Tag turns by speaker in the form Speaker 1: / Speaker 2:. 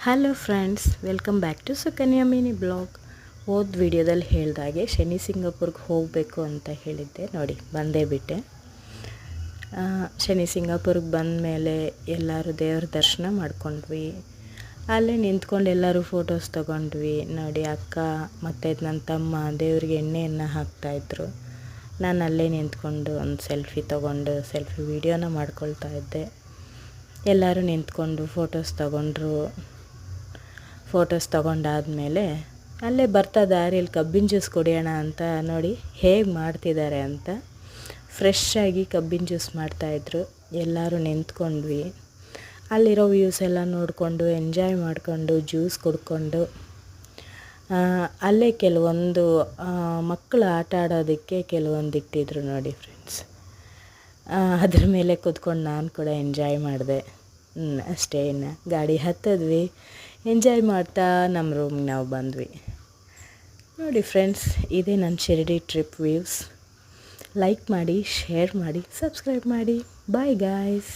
Speaker 1: Hello friends, welcome back to Sukanya mini blog. ಹೋದ ವಿಡಿಯೋದಲ್ಲಿ ಹೇಳ್ದಾಗೆ ಶನಿ ಸಿಂಗಾಪುರ್ಗೆ ಹೋಗಬೇಕು ಅಂತ ಹೇಳಿದ್ದೆ. ನೋಡಿ ಬಂದೇ ಬಿಟ್ಟೆ. ಶನಿ ಸಿಂಗಾಪುರ್ಗೆ ಬಂದ ಮೇಲೆ ಎಲ್ಲರೂ ದೇವ್ರ ದರ್ಶನ ಮಾಡ್ಕೊಂಡ್ವಿ. ಅಲ್ಲೇ ನಿಂತ್ಕೊಂಡು ಎಲ್ಲರೂ ಫೋಟೋಸ್ ತೊಗೊಂಡ್ವಿ. ನೋಡಿ ಅಕ್ಕ ಮತ್ತು ನನ್ನ ತಮ್ಮ ದೇವ್ರಿಗೆ ಎಣ್ಣೆಯನ್ನು ಹಾಕ್ತಾಯಿದ್ರು. ನಾನು ಅಲ್ಲೇ ನಿಂತ್ಕೊಂಡು ಒಂದು ಸೆಲ್ಫಿ ತೊಗೊಂಡು ಸೆಲ್ಫಿ ವೀಡಿಯೋನ ಮಾಡ್ಕೊಳ್ತಾ ಇದ್ದೆ. ಎಲ್ಲರೂ ನಿಂತ್ಕೊಂಡು ಫೋಟೋಸ್ ತೊಗೊಂಡಾದಮೇಲೆ ಅಲ್ಲೇ ಬರ್ತಾ ದಾರಿಯಲ್ಲಿ ಕಬ್ಬಿನ ಜ್ಯೂಸ್ ಕುಡಿಯೋಣ ಅಂತ ನೋಡಿ ಹೇಗೆ ಮಾಡ್ತಿದ್ದಾರೆ ಅಂತ. ಫ್ರೆಶ್ಶಾಗಿ ಕಬ್ಬಿನ ಜ್ಯೂಸ್ ಮಾಡ್ತಾಯಿದ್ರು. ಎಲ್ಲರೂ ನಿಂತ್ಕೊಂಡ್ವಿ. ಅಲ್ಲಿರೋ ವ್ಯೂಸ್ ಎಲ್ಲ ನೋಡಿಕೊಂಡು ಎಂಜಾಯ್ ಮಾಡಿಕೊಂಡು ಜ್ಯೂಸ್ ಕುಡ್ಕೊಂಡು ಅಲ್ಲೇ ಕೆಲವೊಂದು ಮಕ್ಕಳು ಆಟ ಆಡೋದಕ್ಕೆ ಕೆಲವೊಂದು ಇಟ್ಟಿದ್ರು ನೋಡಿ ಫ್ರೆಂಡ್ಸ್. ಅದ್ರ ಮೇಲೆ ಕೂತ್ಕೊಂಡು ನಾನು ಕೂಡ ಎಂಜಾಯ್ ಮಾಡಿದೆ. ಅಷ್ಟೇ. ಇನ್ನು ಗಾಡಿ ಹತ್ತಿದ್ವಿ, ಎಂಜಾಯ್ ಮಾಡ್ತಾ ನಮ್ಮ ರೂಮ್ಗೆ ನಾವು ಬಂದ್ವಿ. ನೋಡಿ ಫ್ರೆಂಡ್ಸ್, ಇದೇ ನನ್ನ ಶಿರಡಿ ಟ್ರಿಪ್ ವ್ಯೂಸ್. ಲೈಕ್ ಮಾಡಿ, ಶೇರ್ ಮಾಡಿ, ಸಬ್ಸ್ಕ್ರೈಬ್ ಮಾಡಿ. Bye guys.